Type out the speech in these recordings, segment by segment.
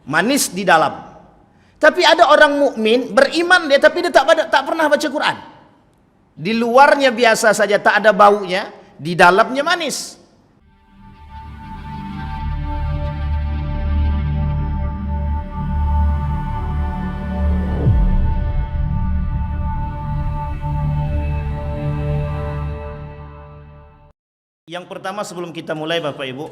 manis di dalam. Tapi ada orang mukmin beriman dia, tapi dia tak pernah baca Quran. Di luarnya biasa saja, tak ada baunya, di dalamnya manis. Yang pertama sebelum kita mulai Bapak Ibu,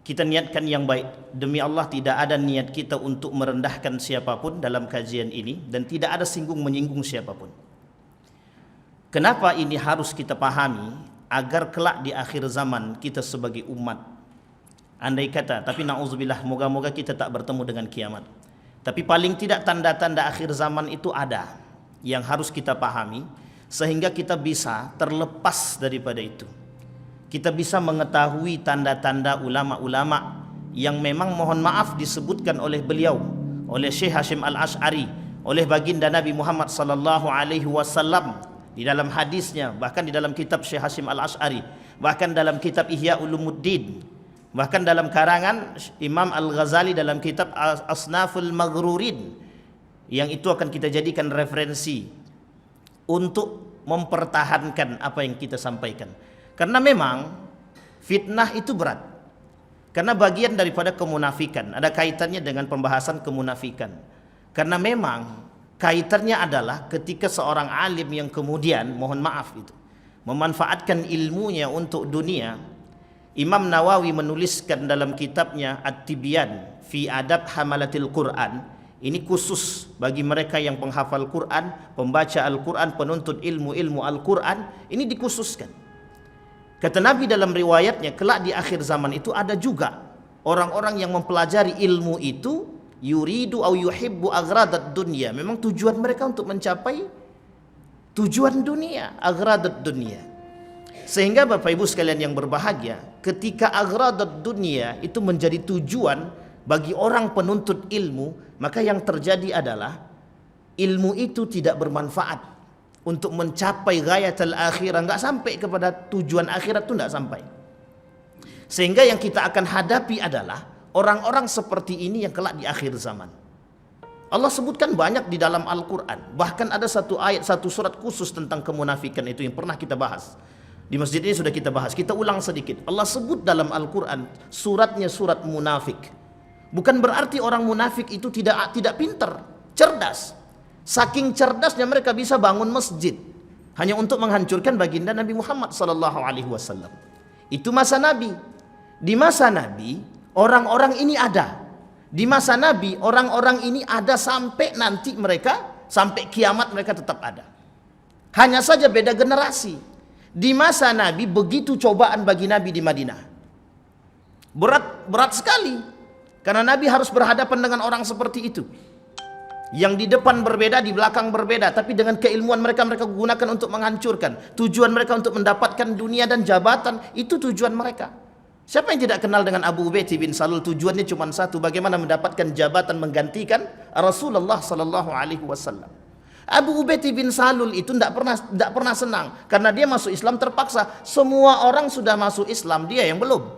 kita niatkan yang baik. Demi Allah tidak ada niat kita untuk merendahkan siapapun dalam kajian ini, dan tidak ada singgung menyinggung siapapun. Kenapa ini harus kita pahami? Agar kelak di akhir zaman kita sebagai umat, andai kata, tapi na'udzubillah, moga-moga kita tak bertemu dengan kiamat, tapi paling tidak tanda-tanda akhir zaman itu ada yang harus kita pahami, sehingga kita bisa terlepas daripada itu. Kita bisa mengetahui tanda-tanda ulama-ulama yang memang mohon maaf disebutkan oleh beliau, oleh Syekh Hashim Al-Asy'ari, oleh baginda Nabi Muhammad sallallahu alaihi wasallam di dalam hadisnya, bahkan di dalam kitab Syekh Hashim Al-Asy'ari, bahkan dalam kitab Ihya Ulumuddin, bahkan dalam karangan Imam Al-Ghazali dalam kitab Asnaful Maghrurin, yang itu akan kita jadikan referensi untuk mempertahankan apa yang kita sampaikan. Karena memang fitnah itu berat. Karena bagian daripada kemunafikan, ada kaitannya dengan pembahasan kemunafikan. Karena memang kaitannya adalah ketika seorang alim yang kemudian, mohon maaf itu, memanfaatkan ilmunya untuk dunia. Imam Nawawi menuliskan dalam kitabnya At-Tibyan fi Adab Hamalatil Quran, ini khusus bagi mereka yang penghafal Quran, pembaca Al-Quran, penuntut ilmu Al-Quran, ini dikhususkan. Kata Nabi dalam riwayatnya, kelak di akhir zaman itu ada juga orang-orang yang mempelajari ilmu itu, yuridu au yuhibbu aghradat dunya, memang tujuan mereka untuk mencapai tujuan dunia, aghradat dunya. Sehingga Bapak Ibu sekalian yang berbahagia, ketika aghradat dunya itu menjadi tujuan bagi orang penuntut ilmu, maka yang terjadi adalah ilmu itu tidak bermanfaat untuk mencapai ghayatul akhirah, enggak sampai kepada tujuan akhirat itu, enggak sampai. Sehingga yang kita akan hadapi adalah orang-orang seperti ini yang kelak di akhir zaman. Allah sebutkan banyak di dalam Al-Quran. Bahkan ada satu ayat, satu surat khusus tentang kemunafikan itu yang pernah kita bahas. Di masjid ini sudah kita bahas, kita ulang sedikit. Allah sebut dalam Al-Quran, suratnya surat munafik. Bukan berarti orang munafik itu tidak pintar, cerdas. Saking cerdasnya mereka bisa bangun masjid hanya untuk menghancurkan baginda Nabi Muhammad sallallahu alaihi wasallam. Itu masa Nabi. Di masa Nabi orang-orang ini ada. Di masa Nabi orang-orang ini ada sampai nanti mereka, sampai kiamat mereka tetap ada. Hanya saja beda generasi. Di masa Nabi begitu cobaan bagi Nabi di Madinah. Berat sekali. Karena Nabi harus berhadapan dengan orang seperti itu. Yang di depan berbeda, di belakang berbeda, tapi dengan keilmuan mereka gunakan untuk menghancurkan. Tujuan mereka untuk mendapatkan dunia dan jabatan, itu tujuan mereka. Siapa yang tidak kenal dengan Abu Ubaidah bin Salul? Tujuannya cuma satu, bagaimana mendapatkan jabatan menggantikan Rasulullah sallallahu alaihi wasallam. Abu Ubaidah bin Salul itu tidak pernah senang karena dia masuk Islam terpaksa. Semua orang sudah masuk Islam, dia yang belum.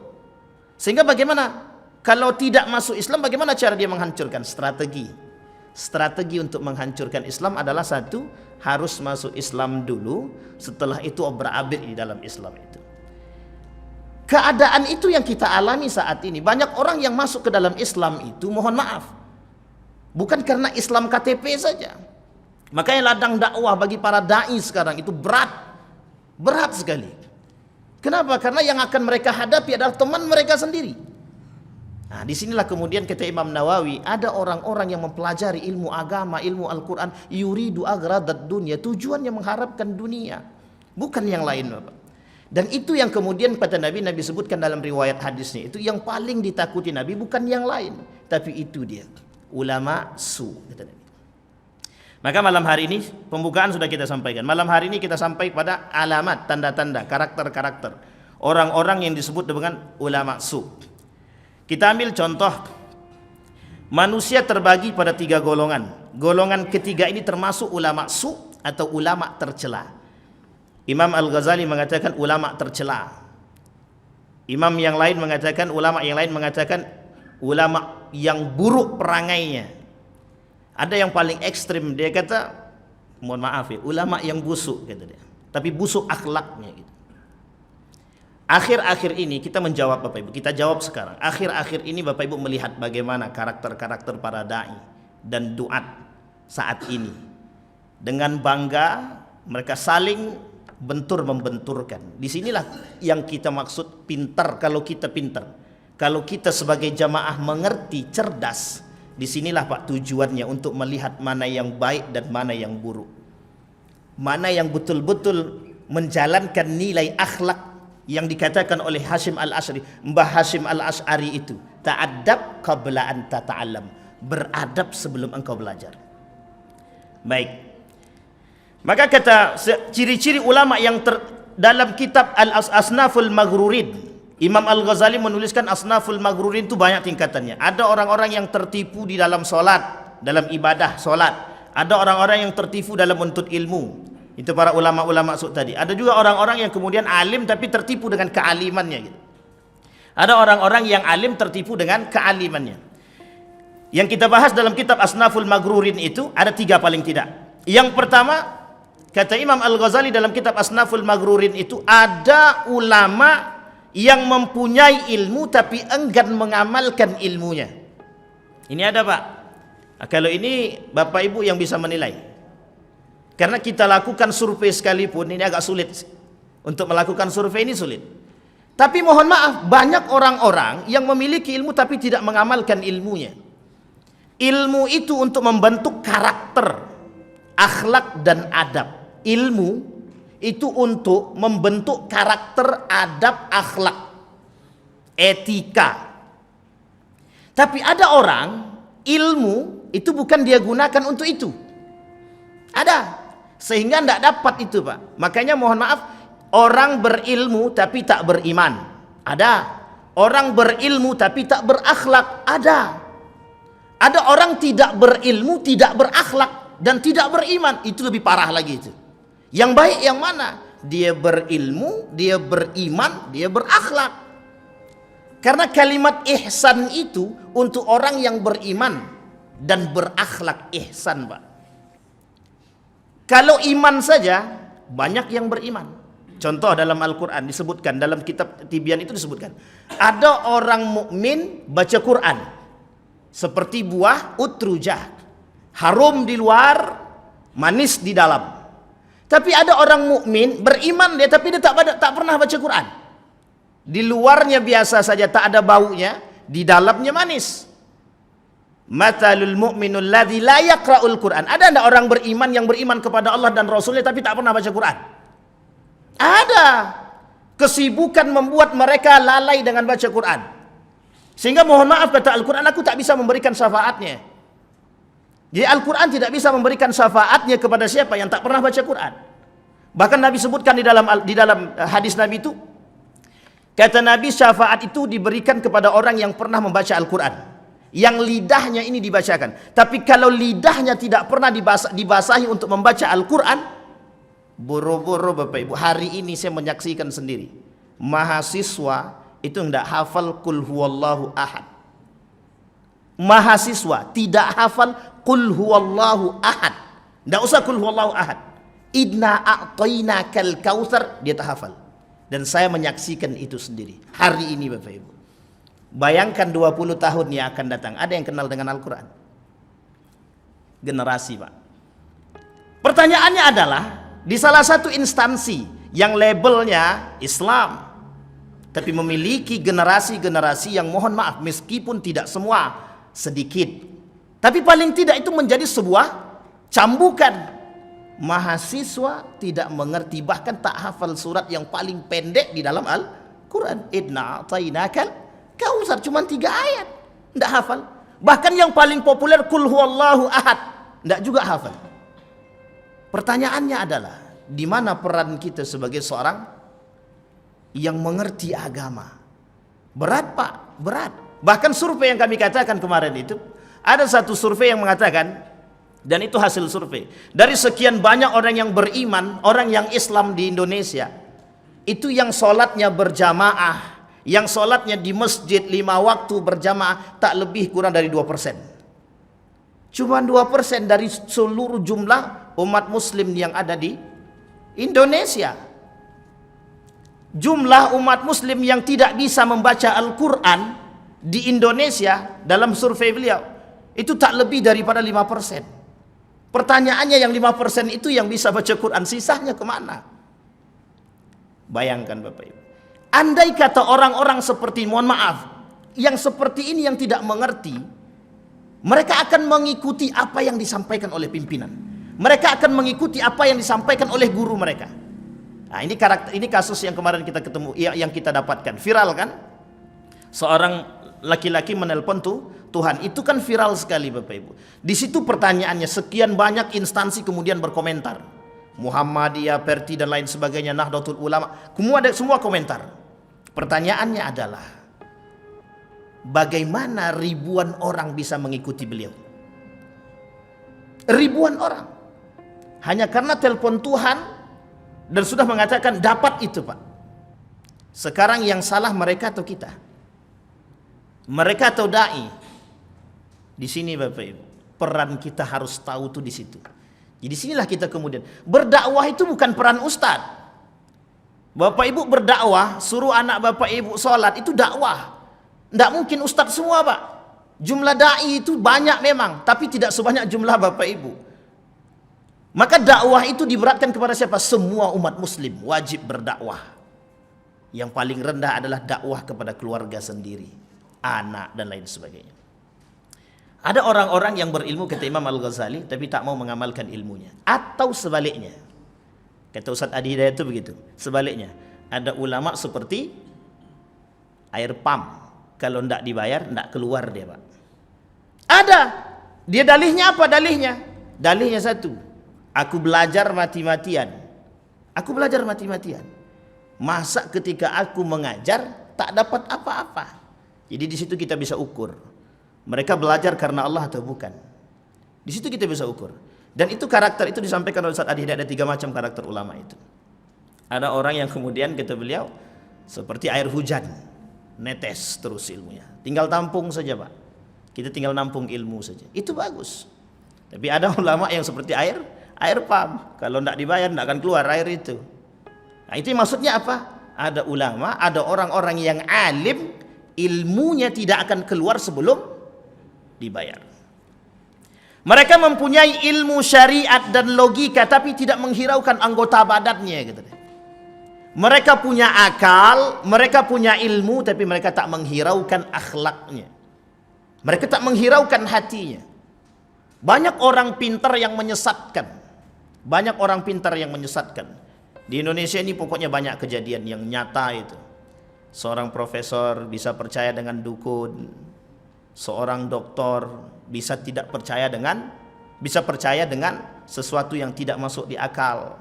Sehingga bagaimana? Kalau tidak masuk Islam, bagaimana cara dia menghancurkan? Strategi untuk menghancurkan Islam adalah satu, harus masuk Islam dulu, setelah itu obrak-abrik di dalam Islam itu. Keadaan itu yang kita alami saat ini. Banyak orang yang masuk ke dalam Islam itu, mohon maaf, bukan karena Islam KTP saja. Makanya ladang dakwah bagi para dai sekarang itu berat sekali. Kenapa? Karena yang akan mereka hadapi adalah teman mereka sendiri. Nah, disinilah kemudian kata Imam Nawawi, ada orang-orang yang mempelajari ilmu agama, ilmu Al-Quran, yuridu aghradat dunya, tujuannya mengharapkan dunia, bukan yang lain, Bapak. Dan itu yang kemudian kata Nabi sebutkan dalam riwayat hadisnya, itu yang paling ditakuti Nabi, bukan yang lain, tapi itu dia, ulama su, kata Nabi. Maka malam hari ini pembukaan sudah kita sampaikan. Malam hari ini kita sampai pada alamat, tanda-tanda, karakter-karakter orang-orang yang disebut dengan ulama su. Kita ambil contoh, manusia terbagi pada 3 golongan. Golongan ketiga ini termasuk ulama su atau ulama tercela. Imam Al-Ghazali mengatakan ulama tercela. Ulama yang lain mengatakan ulama yang buruk perangainya. Ada yang paling ekstrim, dia kata, mohon maaf ya, ulama yang busuk kata dia. Tapi busuk akhlaknya gitu. Akhir-akhir ini kita menjawab Bapak Ibu, kita jawab sekarang. Akhir-akhir ini Bapak Ibu melihat bagaimana karakter-karakter para dai dan duat saat ini. Dengan bangga mereka saling bentur-membenturkan. Disinilah yang kita maksud pintar. Kalau kita pintar, kalau kita sebagai jamaah mengerti, cerdas, disinilah Pak tujuannya untuk melihat mana yang baik dan mana yang buruk, mana yang betul-betul menjalankan nilai akhlak yang dikatakan oleh Hashim Al-Asy'ari, Mbah Hashim Al-Asy'ari itu, ta'addab qabla an tata'allam, beradab sebelum engkau belajar. Baik. Maka kata ciri-ciri ulama yang dalam kitab Al-Asnaful Maghrurin, Imam Al-Ghazali menuliskan Asnaful Maghrurin itu banyak tingkatannya. Ada orang-orang yang tertipu di dalam solat, dalam ibadah solat. Ada orang-orang yang tertipu dalam menuntut ilmu. Itu para ulama-ulama maksud tadi. Ada juga orang-orang yang kemudian alim tapi tertipu dengan kealimannya gitu. Ada orang-orang yang alim tertipu dengan kealimannya. Yang kita bahas dalam kitab Asnaful Maghrurin itu ada 3 paling tidak. Yang pertama, kata Imam Al-Ghazali dalam kitab Asnaful Maghrurin itu, ada ulama yang mempunyai ilmu tapi enggan mengamalkan ilmunya. Ini ada Pak. Nah, kalau ini Bapak Ibu yang bisa menilai. Karena kita lakukan survei sekalipun ini agak sulit. Untuk melakukan survei ini sulit. Tapi mohon maaf, banyak orang-orang yang memiliki ilmu tapi tidak mengamalkan ilmunya. Ilmu itu untuk membentuk karakter, akhlak dan adab. Ilmu itu untuk membentuk karakter, adab, akhlak, etika. Tapi ada orang, ilmu itu bukan dia gunakan untuk itu. Ada. Sehingga tidak dapat itu Pak. Makanya mohon maaf, orang berilmu tapi tak beriman. Ada. Orang berilmu tapi tak berakhlak. Ada. Ada orang tidak berilmu, tidak berakhlak dan tidak beriman. Itu lebih parah lagi itu. Yang baik yang mana? Dia berilmu, dia beriman, dia berakhlak. Karena kalimat ihsan itu untuk orang yang beriman dan berakhlak, ihsan Pak. Kalau iman saja banyak yang beriman. Contoh dalam Al-Quran disebutkan, dalam kitab Tibyan itu disebutkan, ada orang mukmin baca Quran seperti buah utrujah, harum di luar, manis di dalam. Tapi ada orang mukmin beriman dia tapi dia tak pernah baca Quran. Di luarnya biasa saja, tak ada baunya, di dalamnya manis. Matalul mu'minul ladzi la yaqra'ul Qur'an. Ada enggak orang beriman yang beriman kepada Allah dan Rasulnya tapi tak pernah baca Quran? Ada. Kesibukan membuat mereka lalai dengan baca Quran. Sehingga mohon maaf kata Al-Quran, aku tak bisa memberikan syafaatnya. Jadi Al-Quran tidak bisa memberikan syafaatnya kepada siapa yang tak pernah baca Quran. Bahkan Nabi sebutkan di dalam hadis Nabi itu, kata Nabi, syafaat itu diberikan kepada orang yang pernah membaca Al-Quran, yang lidahnya ini dibacakan. Tapi kalau lidahnya tidak pernah dibasahi untuk membaca Al-Quran, boro-boro Bapak Ibu, hari ini saya menyaksikan sendiri, mahasiswa itu tidak hafal Qul huwallahu ahad. Mahasiswa tidak hafal Qul huwallahu ahad. Tidak usah Qul huwallahu ahad. Inna a'tainakal kautsar, dia tak hafal. Dan saya menyaksikan itu sendiri hari ini Bapak Ibu. Bayangkan 20 tahun yang akan datang, ada yang kenal dengan Al-Quran? Generasi Pak. Pertanyaannya adalah, di salah satu instansi yang labelnya Islam, tapi memiliki generasi-generasi yang mohon maaf, meskipun tidak semua, sedikit, tapi paling tidak itu menjadi sebuah cambukan. Mahasiswa tidak mengerti, bahkan tak hafal surat yang paling pendek di dalam Al-Quran. Inna a'tainakal kautsar, cuma 3 ayat, tidak hafal. Bahkan yang paling populer Qul huwallahu ahad, tidak juga hafal. Pertanyaannya adalah, di mana peran kita sebagai seorang yang mengerti agama? Berat Pak, berat. Bahkan survei yang kami katakan kemarin itu, ada satu survei yang mengatakan, dan itu hasil survei, dari sekian banyak orang yang beriman, orang yang Islam di Indonesia, itu yang sholatnya berjamaah, yang sholatnya di masjid 5 waktu berjamaah tak lebih kurang dari 2%. Cuma 2% dari seluruh jumlah umat muslim yang ada di Indonesia. Jumlah umat muslim yang tidak bisa membaca Al-Quran di Indonesia dalam survei beliau itu tak lebih daripada 5%. Pertanyaannya, yang 5% itu yang bisa baca Quran, sisanya kemana? Bayangkan Bapak Ibu. Andai kata orang-orang seperti, mohon maaf, yang seperti ini yang tidak mengerti, mereka akan mengikuti apa yang disampaikan oleh pimpinan. Mereka akan mengikuti apa yang disampaikan oleh guru mereka. Nah, ini kasus yang kemarin kita ketemu, yang kita dapatkan, viral kan? Seorang laki-laki menelpon Tuhan, itu kan viral sekali Bapak Ibu. Di situ pertanyaannya, sekian banyak instansi kemudian berkomentar, Muhammadiyah, Perti dan lain sebagainya, Nahdlatul Ulama, semua komentar. Pertanyaannya adalah, bagaimana ribuan orang bisa mengikuti beliau? Ribuan orang hanya karena telepon Tuhan dan sudah mengatakan dapat itu Pak. Sekarang yang salah mereka atau kita? Mereka atau dai? Di sini Bapak Ibu, peran kita harus tahu tuh di situ. Jadi sinilah kita kemudian berdakwah itu bukan peran ustaz. Bapak Ibu berdakwah, suruh anak Bapak Ibu sholat, itu dakwah. Tidak mungkin ustaz semua Pak. Jumlah dai itu banyak memang, tapi tidak sebanyak jumlah Bapak Ibu. Maka dakwah itu diberatkan kepada siapa? Semua umat muslim wajib berdakwah. Yang paling rendah adalah dakwah kepada keluarga sendiri, anak dan lain sebagainya. Ada orang-orang yang berilmu, kata Imam Al-Ghazali, tapi tak mau mengamalkan ilmunya. Atau sebaliknya, kata Ustaz Adi Hidayat itu begitu. Sebaliknya, ada ulama seperti air pump, kalau tidak dibayar tidak keluar dia Pak. Ada. Dia dalihnya apa? Dalihnya satu, aku belajar mati-matian. Aku belajar mati-matian. Masa ketika aku mengajar tak dapat apa-apa. Jadi di situ kita bisa ukur mereka belajar karena Allah atau bukan. Di situ kita bisa ukur. Dan itu karakter itu disampaikan oleh Ustaz Adi Hidayat, ada 3 macam karakter ulama itu. Ada orang yang kemudian kata beliau seperti air hujan, netes terus ilmunya. Tinggal tampung saja Pak. Kita tinggal nampung ilmu saja. Itu bagus. Tapi ada ulama yang seperti air pump. Kalau tidak dibayar tidak akan keluar air itu. Nah, itu maksudnya apa? Ada ulama, ada orang-orang yang alim, ilmunya tidak akan keluar sebelum dibayar. Mereka mempunyai ilmu syariat dan logika tapi tidak menghiraukan anggota badannya gitu. Mereka punya akal, mereka punya ilmu tapi mereka tak menghiraukan akhlaknya. Mereka tak menghiraukan hatinya. Banyak orang pintar yang menyesatkan. Banyak orang pintar yang menyesatkan. Di Indonesia ini pokoknya banyak kejadian yang nyata itu. Seorang profesor bisa percaya dengan dukun. Seorang doktor bisa percaya dengan sesuatu yang tidak masuk di akal.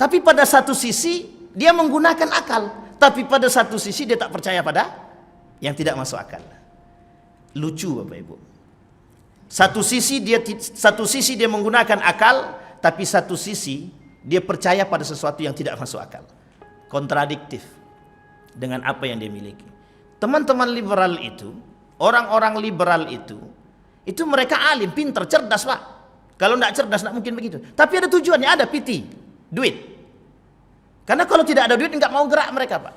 Tapi pada satu sisi dia menggunakan akal, tapi pada satu sisi dia tak percaya pada yang tidak masuk akal. Lucu Bapak Ibu. Satu sisi dia menggunakan akal, tapi satu sisi dia percaya pada sesuatu yang tidak masuk akal. Kontradiktif dengan apa yang dia miliki. Teman-teman liberal itu, orang-orang liberal itu mereka alim, pintar, cerdas Pak. Kalau tidak cerdas tidak mungkin begitu. Tapi ada tujuannya, ada PT, duit. Karena kalau tidak ada duit enggak mau gerak mereka Pak.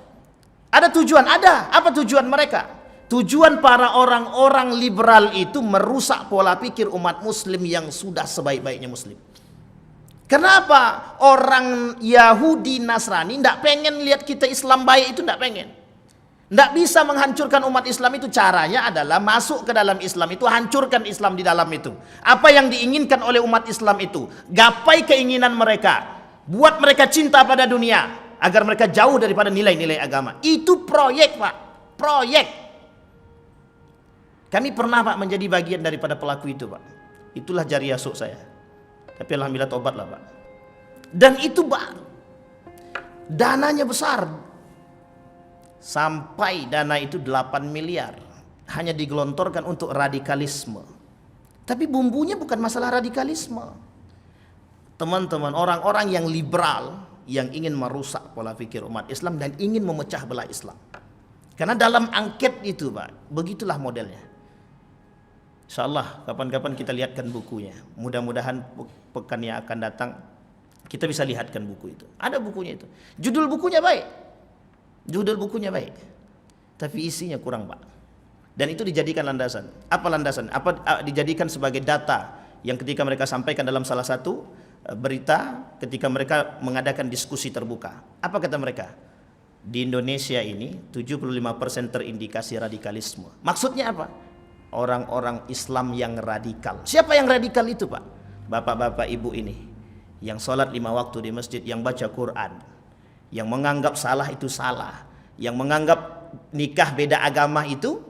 Ada tujuan, ada. Apa tujuan mereka? Tujuan para orang-orang liberal itu merusak pola pikir umat muslim yang sudah sebaik-baiknya muslim. Kenapa? Orang Yahudi, Nasrani tidak pengen lihat kita Islam baik, itu tidak pengen. Tidak bisa menghancurkan umat Islam itu. Caranya adalah masuk ke dalam Islam itu, hancurkan Islam di dalam itu. Apa yang diinginkan oleh umat Islam itu, gapai keinginan mereka, buat mereka cinta pada dunia agar mereka jauh daripada nilai-nilai agama. Itu proyek Pak, proyek. Kami pernah Pak menjadi bagian daripada pelaku itu Pak. Itulah jariah sok saya. Tapi alhamdulillah tobatlah Pak. Dan itu baru dananya besar. Sampai dana itu 8 miliar hanya digelontorkan untuk radikalisme. Tapi bumbunya bukan masalah radikalisme. Teman-teman, orang-orang yang liberal yang ingin merusak pola pikir umat Islam dan ingin memecah belah Islam. Karena dalam angket itu Pak, begitulah modelnya. InsyaAllah kapan-kapan kita lihatkan bukunya. Mudah-mudahan pekan yang akan datang kita bisa lihatkan buku itu. Ada bukunya itu. Judul bukunya baik. Judul bukunya baik. Tapi isinya kurang Pak. Dan itu dijadikan landasan. Apa landasan? Dijadikan sebagai data yang ketika mereka sampaikan dalam salah satu berita ketika mereka mengadakan diskusi terbuka. Apa kata mereka? Di Indonesia ini 75% terindikasi radikalisme. Maksudnya apa? Orang-orang Islam yang radikal. Siapa yang radikal itu Pak? Bapak-bapak ibu ini yang sholat 5 waktu di masjid, yang baca Quran, yang menganggap salah itu salah, yang menganggap nikah beda agama itu,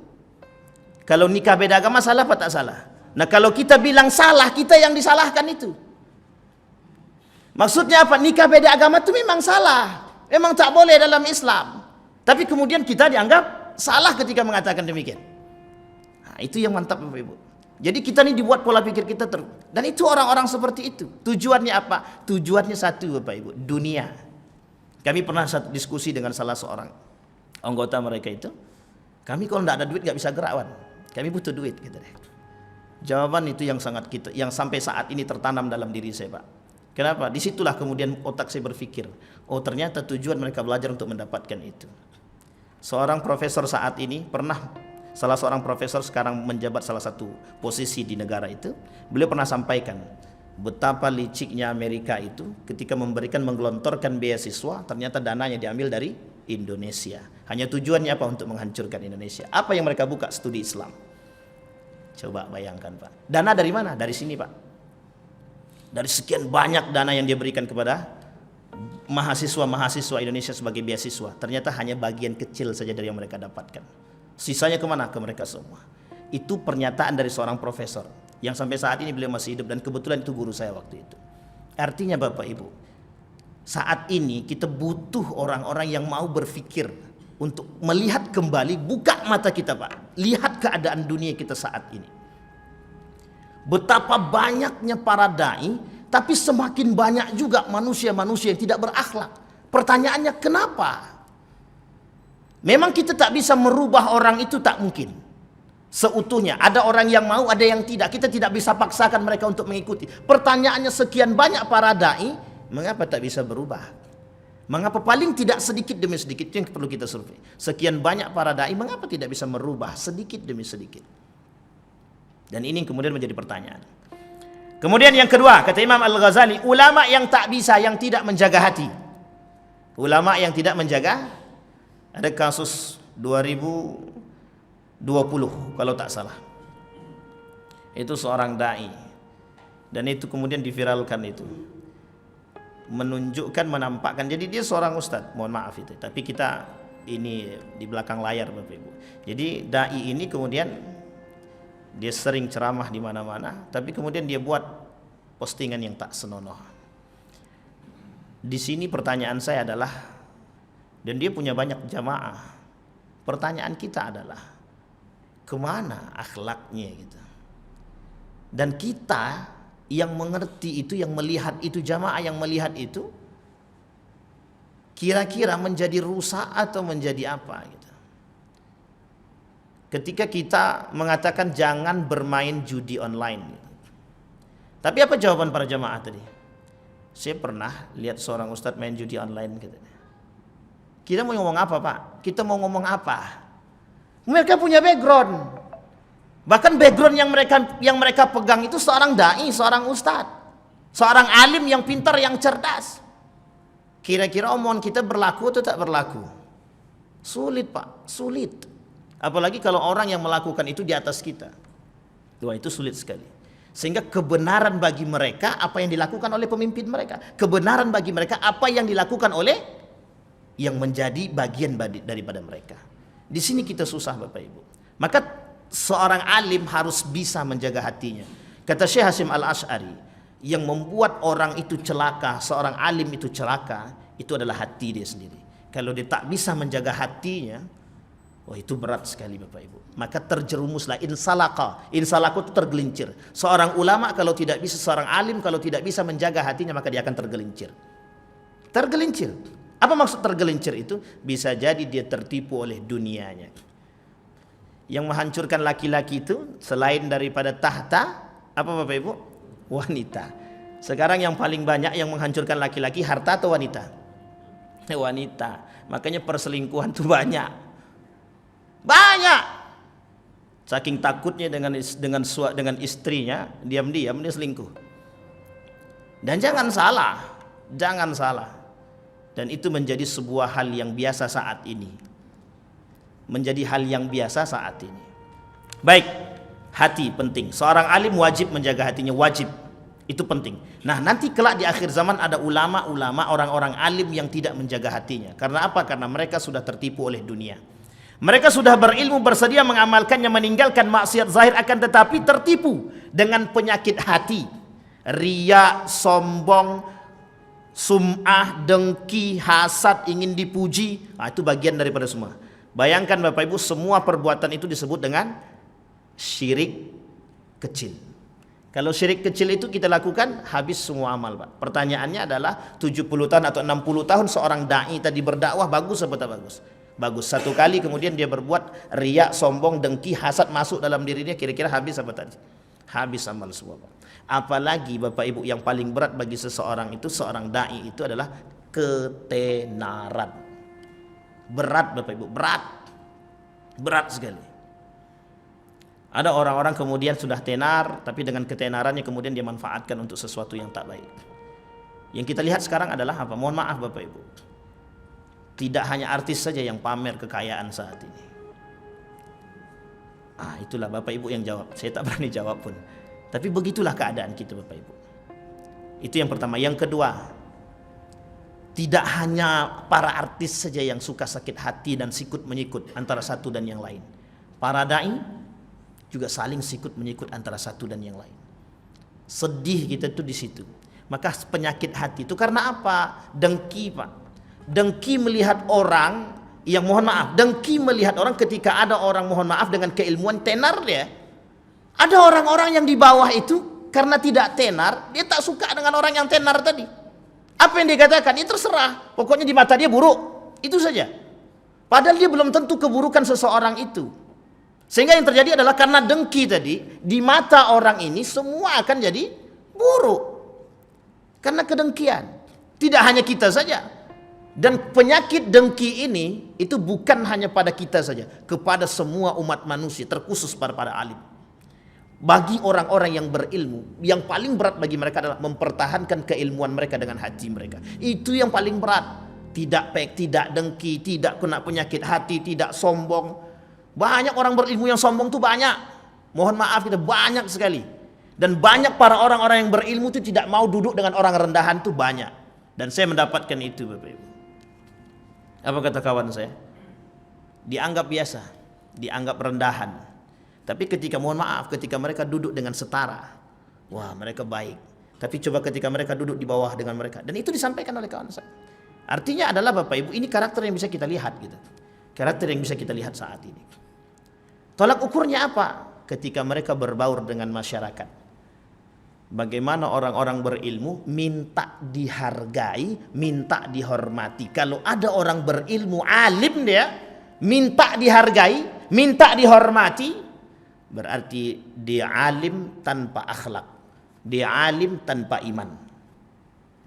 kalau nikah beda agama salah apa tak salah? Nah kalau kita bilang salah, kita yang disalahkan itu. Maksudnya apa? Nikah beda agama itu memang salah. Memang tak boleh dalam Islam. Tapi kemudian kita dianggap salah ketika mengatakan demikian. Nah, itu yang mantap Bapak Ibu. Jadi kita ini dibuat pola pikir kita dan itu orang-orang seperti itu. Tujuannya apa? Tujuannya satu Bapak Ibu, dunia. Kami pernah satu diskusi dengan salah seorang anggota mereka itu. Kami kalau tidak ada duit nggak bisa gerak Wan. Kami butuh duit gitu deh. Jawaban itu yang sampai saat ini tertanam dalam diri saya Pak. Kenapa? Disitulah kemudian otak saya berpikir, oh ternyata tujuan mereka belajar untuk mendapatkan itu. Seorang profesor saat ini salah seorang profesor sekarang menjabat salah satu posisi di negara itu, beliau pernah sampaikan betapa liciknya Amerika itu ketika menggelontorkan beasiswa, ternyata dananya diambil dari Indonesia. Hanya tujuannya apa? Untuk menghancurkan Indonesia. Apa yang mereka buka? Studi Islam. Coba bayangkan Pak. Dana dari mana? Dari sini Pak. Dari sekian banyak dana yang dia berikan kepada mahasiswa-mahasiswa Indonesia sebagai beasiswa, ternyata hanya bagian kecil saja dari yang mereka dapatkan. Sisanya kemana? Ke mereka semua. Itu pernyataan dari seorang profesor yang sampai saat ini beliau masih hidup dan kebetulan itu guru saya waktu itu. Artinya Bapak Ibu, saat ini kita butuh orang-orang yang mau berpikir untuk melihat kembali, buka mata kita Pak, lihat keadaan dunia kita saat ini. Betapa banyaknya para dai, tapi semakin banyak juga manusia-manusia yang tidak berakhlak. Pertanyaannya kenapa? Memang kita tak bisa merubah orang itu, tak mungkin seutuhnya. Ada orang yang mau, ada yang tidak. Kita tidak bisa paksakan mereka untuk mengikuti. Pertanyaannya sekian banyak para dai, mengapa tak bisa berubah? Mengapa paling tidak sedikit demi sedikit? Itu yang perlu kita survei. Sekian banyak para dai, mengapa tidak bisa merubah sedikit demi sedikit? Dan ini kemudian menjadi pertanyaan. Kemudian yang kedua, kata Imam Al-Ghazali, ulama yang tak bisa, yang tidak menjaga hati. Ulama yang tidak menjaga, ada kasus 2020 kalau tak salah. Itu seorang dai. Dan itu kemudian diviralkan itu. Menunjukkan, menampakkan. Jadi dia seorang ustadz, mohon maaf itu. Tapi kita ini di belakang layar Bapak Ibu. Jadi dai ini kemudian dia sering ceramah di mana-mana, tapi kemudian dia buat postingan yang tak senonoh. Di sini pertanyaan saya adalah, dan dia punya banyak jamaah. Pertanyaan kita adalah, kemana akhlaknya gitu? Dan kita yang mengerti itu, yang melihat itu, jamaah yang melihat itu, kira-kira menjadi rusak atau menjadi apa gitu? Ketika kita mengatakan jangan bermain judi online. Tapi apa jawaban para jamaah tadi? Saya pernah lihat seorang ustadz main judi online. Kita mau ngomong apa Pak? Kita mau ngomong apa? Mereka punya background. Bahkan background yang mereka pegang itu seorang dai, seorang ustadz. Seorang alim yang pintar, yang cerdas. Kira-kira omongan kita berlaku atau tak berlaku? Sulit Pak, sulit. Apalagi kalau orang yang melakukan itu di atas kita. Wah, itu sulit sekali. Sehingga kebenaran bagi mereka apa yang dilakukan oleh pemimpin mereka. Kebenaran bagi mereka apa yang dilakukan oleh yang menjadi bagian daripada mereka. Di sini kita susah Bapak Ibu. Maka seorang alim harus bisa menjaga hatinya. Kata Syekh Hasyim Al-Asy'ari, yang membuat orang itu celaka, seorang alim itu celaka, itu adalah hati dia sendiri. Kalau dia tak bisa menjaga hatinya, wah itu berat sekali Bapak Ibu. Maka terjerumuslah insalaka itu tergelincir. Seorang ulama kalau tidak bisa, seorang alim kalau tidak bisa menjaga hatinya, maka dia akan tergelincir. Tergelincir. Apa maksud tergelincir itu? Bisa jadi dia tertipu oleh dunianya. Yang menghancurkan laki-laki itu selain daripada tahta, apa Bapak Ibu? Wanita. Sekarang yang paling banyak yang menghancurkan laki-laki harta atau wanita? Wanita. Makanya perselingkuhan itu banyak. Banyak. Saking takutnya dengan istrinya, diam-diam dia selingkuh. Dan jangan salah. Dan itu menjadi sebuah hal yang biasa saat ini. Baik, hati penting. Seorang alim wajib menjaga hatinya, wajib. Itu penting. Nah, nanti kelak di akhir zaman ada ulama-ulama, orang-orang alim yang tidak menjaga hatinya. Karena apa? Karena mereka sudah tertipu oleh dunia. Mereka sudah berilmu, bersedia mengamalkannya, meninggalkan maksiat zahir, akan tetapi tertipu dengan penyakit hati. Riya, sombong, sum'ah, dengki, hasad, ingin dipuji. Itu bagian daripada semua. Bayangkan Bapak Ibu, semua perbuatan itu disebut dengan syirik kecil. Kalau syirik kecil itu kita lakukan, habis semua amal, Pak. Pertanyaannya adalah 70 tahun atau 60 tahun seorang da'i tadi berdakwah, bagus atau tak bagus? Bagus. Satu kali kemudian dia berbuat riya, sombong, dengki, hasad masuk dalam diri dia, kira-kira habis apa tadi? Habis amal semua, Pak. Apalagi Bapak Ibu, yang paling berat bagi seseorang itu, seorang da'i itu adalah ketenaran. Berat Bapak Ibu, berat sekali. Ada orang-orang kemudian sudah tenar, tapi dengan ketenarannya kemudian dia manfaatkan untuk sesuatu yang tak baik. Yang kita lihat sekarang adalah apa? Mohon maaf Bapak Ibu, tidak hanya artis saja yang pamer kekayaan saat ini. Itulah Bapak Ibu yang jawab, saya tak berani jawab pun. Tapi begitulah keadaan kita Bapak Ibu. Itu yang pertama. Yang kedua, tidak hanya para artis saja yang suka sakit hati dan sikut menyikut antara satu dan yang lain. Para da'i juga saling sikut menyikut antara satu dan yang lain. Sedih kita tuh di situ. Maka penyakit hati itu karena apa? Dengki, Pak. Dengki melihat orang yang, mohon maaf, dengki melihat orang ketika ada orang, mohon maaf, dengan keilmuan tenar dia. Ada orang-orang yang di bawah itu karena tidak tenar, dia tak suka dengan orang yang tenar tadi. Apa yang dia katakan? Ya terserah. Pokoknya di mata dia buruk. Itu saja. Padahal dia belum tentu keburukan seseorang itu. Sehingga yang terjadi adalah karena dengki tadi, di mata orang ini semua akan jadi buruk. Karena kedengkian. Tidak hanya kita saja. Dan penyakit dengki ini itu bukan hanya pada kita saja, kepada semua umat manusia, terkhusus para alim. Bagi orang-orang yang berilmu, yang paling berat bagi mereka adalah mempertahankan keilmuan mereka dengan hati mereka. Itu yang paling berat. Tidak dengki, tidak kena penyakit hati, tidak sombong. Banyak orang berilmu yang sombong tuh banyak. Mohon maaf, kita banyak sekali. Dan banyak para orang-orang yang berilmu itu tidak mau duduk dengan orang rendahan tuh banyak. Dan saya mendapatkan itu Bapak Ibu. Apa kata kawan saya? Dianggap biasa, dianggap rendahan. Tapi ketika, mohon maaf, ketika mereka duduk dengan setara, wah mereka baik. Tapi coba ketika mereka duduk di bawah dengan mereka, dan itu disampaikan oleh kawan saya. Artinya adalah Bapak Ibu, ini karakter yang bisa kita lihat gitu. Karakter yang bisa kita lihat saat ini. Tolak ukurnya apa? Ketika mereka berbaur dengan masyarakat. Bagaimana orang-orang berilmu minta dihargai, minta dihormati. Kalau ada orang berilmu, alim dia, minta dihargai, minta dihormati, berarti dia alim tanpa akhlak. Dia alim tanpa iman.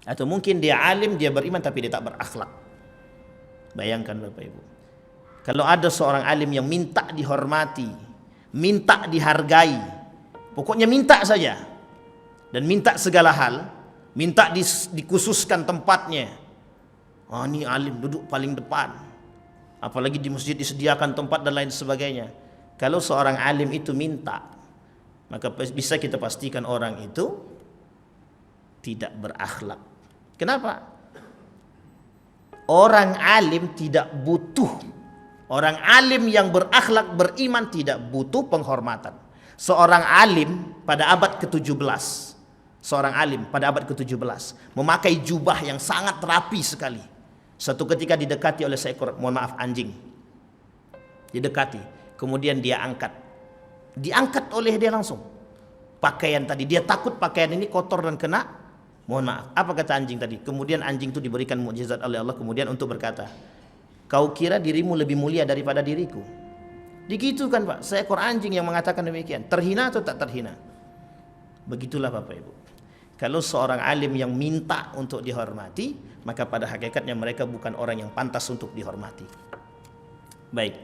Atau mungkin dia alim, dia beriman tapi dia tak berakhlak. Bayangkan Bapak Ibu. Kalau ada seorang alim yang minta dihormati, minta dihargai, pokoknya minta saja, dan minta segala hal, minta dikhususkan tempatnya. Ini alim duduk paling depan, apalagi di masjid disediakan tempat dan lain sebagainya. Kalau seorang alim itu minta, maka bisa kita pastikan orang itu tidak berakhlak. Kenapa? Orang alim tidak butuh. Orang alim yang berakhlak, beriman tidak butuh penghormatan. Seorang alim pada abad ke-17, seorang alim pada abad ke-17 memakai jubah yang sangat rapi sekali. Suatu ketika didekati oleh seekor, mohon maaf, anjing. Didekati, kemudian dia angkat. Diangkat oleh dia langsung. Pakaian tadi, dia takut pakaian ini kotor dan kena Mohon maaf, apa kata anjing tadi? Kemudian anjing itu diberikan mukjizat oleh Allah kemudian untuk berkata, kau kira dirimu lebih mulia daripada diriku? Digitukan Pak, seekor anjing yang mengatakan demikian. Terhina atau tak terhina? Begitulah Bapak Ibu. Kalau seorang alim yang minta untuk dihormati, maka pada hakikatnya mereka bukan orang yang pantas untuk dihormati. Baik.